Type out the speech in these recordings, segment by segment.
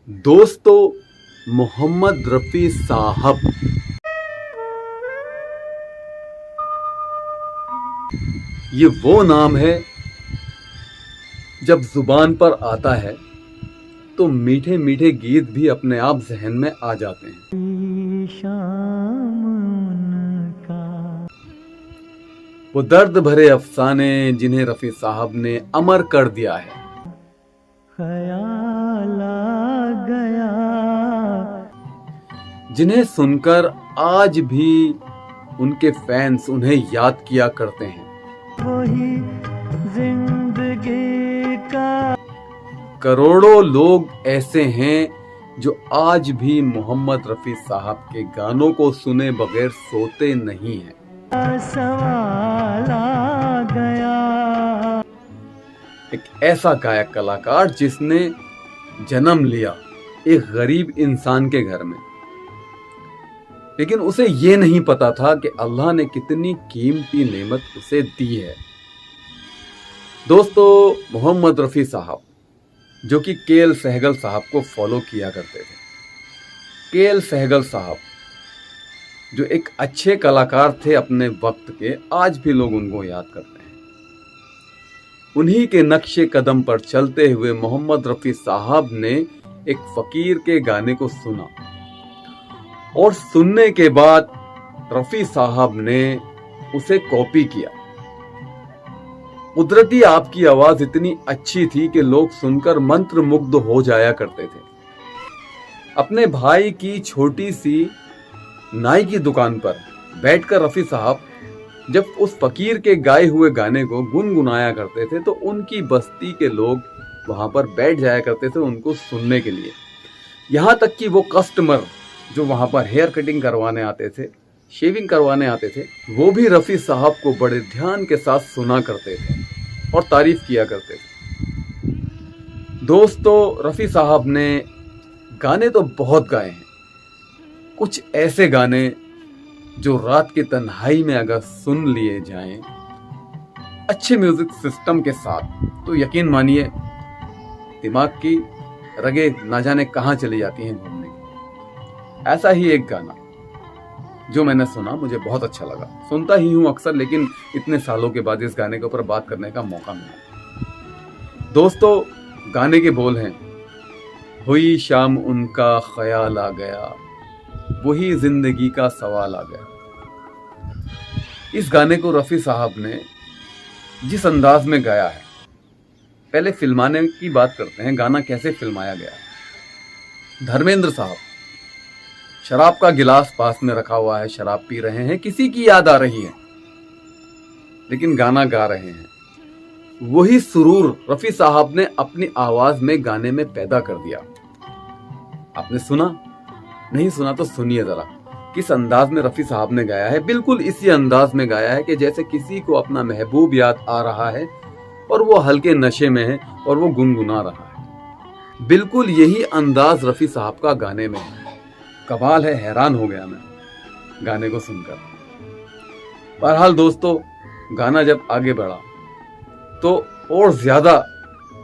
दोस्तों, मोहम्मद रफ़ी साहब ये वो नाम है, जब जुबान पर आता है तो मीठे मीठे गीत भी अपने आप जहन में आ जाते हैं। वो दर्द भरे अफसाने जिन्हें रफ़ी साहब ने अमर कर दिया है। ख्याल आ गया, जिन्हें सुनकर आज भी उनके फैंस उन्हें याद किया करते हैं। वही जिंदगी का करोड़ों लोग ऐसे हैं जो आज भी मोहम्मद रफ़ी साहब के गानों को सुने बगैर सोते नहीं हैं। सवाल आ गया, एक ऐसा गायक कलाकार जिसने जन्म लिया एक गरीब इंसान के घर में, लेकिन उसे ये नहीं पता था कि अल्लाह ने कितनी कीमती नेमत उसे दी है। दोस्तों, मोहम्मद रफ़ी साहब जो कि के.एल. सहगल साहब को फॉलो किया करते थे। के.एल. सहगल साहब जो एक अच्छे कलाकार थे अपने वक्त के, आज भी लोग उनको याद करते हैं। उन्हीं के नक्शे कदम पर चलते हुए मोहम्मद रफ़ी साहब ने एक फकीर के गाने को सुना और सुनने के बाद रफ़ी साहब ने उसे कॉपी किया। कुदरती आपकी आवाज इतनी अच्छी थी कि लोग सुनकर मंत्रमुग्ध हो जाया करते थे। अपने भाई की छोटी सी नाई की दुकान पर बैठकर रफ़ी साहब जब उस फकीर के गाए हुए गाने को गुनगुनाया करते थे तो उनकी बस्ती के लोग वहां पर बैठ जाया करते थे उनको सुनने के लिए। यहाँ तक कि वो कस्टमर जो वहां पर हेयर कटिंग करवाने आते थे, शेविंग करवाने आते थे, वो भी रफ़ी साहब को बड़े ध्यान के साथ सुना करते थे और तारीफ किया करते थे। दोस्तों, रफ़ी साहब ने गाने तो बहुत गाए हैं, कुछ ऐसे गाने जो रात की तन्हाई में अगर सुन लिए जाएं अच्छे म्यूजिक सिस्टम के साथ तो यकीन मानिए दिमाग की रगें ना जाने कहां चली जाती हैं घूमने की। ऐसा ही एक गाना जो मैंने सुना, मुझे बहुत अच्छा लगा। सुनता ही हूं अक्सर, लेकिन इतने सालों के बाद इस गाने के ऊपर बात करने का मौका मिला। दोस्तों, गाने के बोल हैं, हुई शाम उनका ख्याल आ गया, वही जिंदगी का सवाल आ गया। इस गाने को रफ़ी साहब ने जिस अंदाज में गाया है, पहले फिल्माने की बात करते हैं। गाना कैसे फिल्माया गया। धर्मेंद्र साहब शराब का गिलास पास में रखा हुआ है, शराब पी रहे हैं, किसी की याद आ रही है, लेकिन गाना गा रहे हैं। वही सुरूर रफ़ी साहब ने अपनी आवाज में गाने में पैदा कर दिया। आपने सुना? नहीं सुना तो सुनिए जरा किस अंदाज में रफ़ी साहब ने गाया है। बिल्कुल इसी अंदाज में गाया है कि जैसे किसी को अपना महबूब याद आ रहा है और वो हल्के नशे में है और वो गुनगुना रहा है। बिल्कुल यही अंदाज रफ़ी साहब का गाने में है। कमाल है, हैरान हो गया मैं गाने को सुनकर। बहरहाल दोस्तों, गाना जब आगे बढ़ा तो और ज्यादा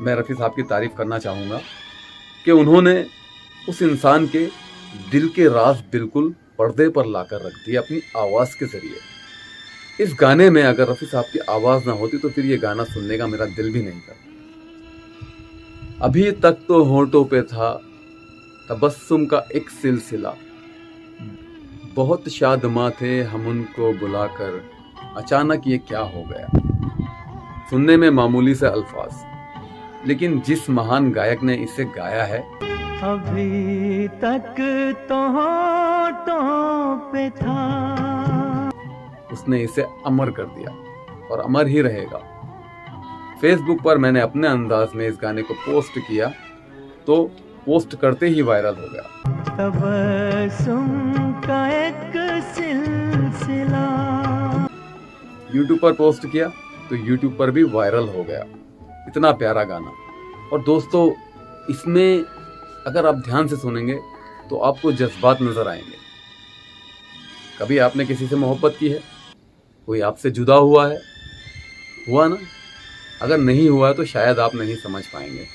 मैं रफ़ी साहब की तारीफ करना चाहूंगा कि उन्होंने उस इंसान के दिल के राज बिल्कुल पर्दे पर लाकर रख दिए अपनी आवाज के जरिए। इस गाने में अगर रफ़ी साहब की आवाज ना होती तो फिर ये गाना सुनने का मेरा दिल भी नहीं करता। अभी तक तो होंठों पे था तबस्सुम का एक सिलसिला, बहुत शादमां थे हम उनको बुलाकर, अचानक ये क्या हो गया। सुनने में मामूली से अल्फाज, लेकिन जिस महान गायक ने इसे गाया है, अभी तक तो होंठों पे था, उसने इसे अमर कर दिया और अमर ही रहेगा। फेसबुक पर मैंने अपने अंदाज में इस गाने को पोस्ट किया तो पोस्ट करते ही वायरल हो गया। तबस्सुम का एक सिलसिला यूट्यूब पर पोस्ट किया तो यूट्यूब पर भी वायरल हो गया। इतना प्यारा गाना। और दोस्तों, इसमें अगर आप ध्यान से सुनेंगे तो आपको जज्बात नजर आएंगे। कभी आपने किसी से मोहब्बत की है, कोई आपसे जुदा हुआ है, हुआ ना? अगर नहीं हुआ तो शायद आप नहीं समझ पाएंगे।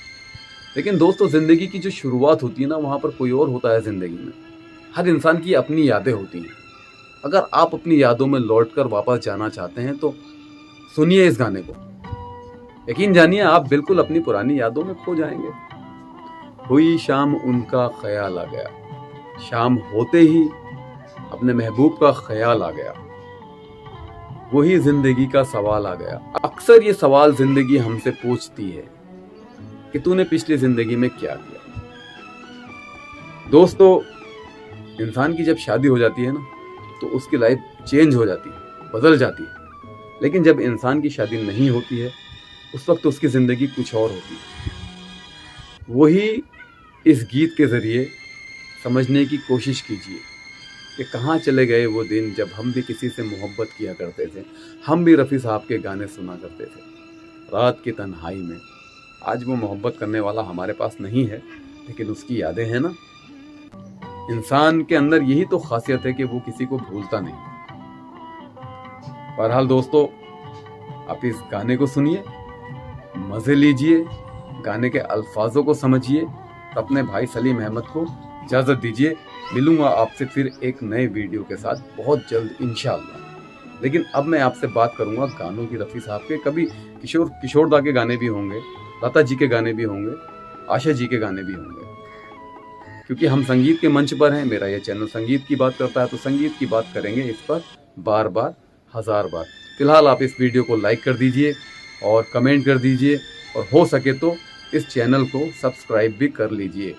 लेकिन दोस्तों, जिंदगी की जो शुरुआत होती है ना, वहां पर कोई और होता है जिंदगी में। हर इंसान की अपनी यादें होती हैं। अगर आप अपनी यादों में लौटकर वापस जाना चाहते हैं तो सुनिए इस गाने को। यकीन जानिए, आप बिल्कुल अपनी पुरानी यादों में खो जाएंगे। हुई शाम उनका ख्याल आ गया, शाम होते ही अपने महबूब का ख्याल आ गया, वही जिंदगी का सवाल आ गया। अक्सर ये सवाल जिंदगी हमसे पूछती है कि तूने पिछली जिंदगी में क्या किया। दोस्तों, इंसान की जब शादी हो जाती है ना, तो उसकी लाइफ चेंज हो जाती है, बदल जाती है। लेकिन जब इंसान की शादी नहीं होती है, उस वक्त उसकी जिंदगी कुछ और होती है। वही इस गीत के जरिए समझने की कोशिश कीजिए कि कहाँ चले गए वो दिन जब हम भी किसी से मोहब्बत किया करते थे, हम भी रफ़ी साहब के गाने सुना करते थे रात की तन्हाई में। आज वो मोहब्बत करने वाला हमारे पास नहीं है, लेकिन उसकी यादें हैं ना। इंसान के अंदर यही तो खासियत है कि वो किसी को भूलता नहीं। बहरहाल दोस्तों, आप इस गाने को सुनिए, मज़े लीजिए, गाने के अल्फाजों को समझिए। अपने भाई सलीम अहमद को इजाज़त दीजिए। मिलूंगा आपसे फिर एक नए वीडियो के साथ बहुत जल्द इंशाअल्लाह। लेकिन अब मैं आपसे बात करूंगा गानों की। रफ़ी साहब के कभी किशोरदा के गाने भी होंगे, लता जी के गाने भी होंगे, आशा जी के गाने भी होंगे, क्योंकि हम संगीत के मंच पर हैं। मेरा यह चैनल संगीत की बात करता है, तो संगीत की बात करेंगे इस पर बार बार, हजार बार। फिलहाल आप इस वीडियो को लाइक कर दीजिए और कमेंट कर दीजिए, और हो सके तो इस चैनल को सब्सक्राइब भी कर लीजिए।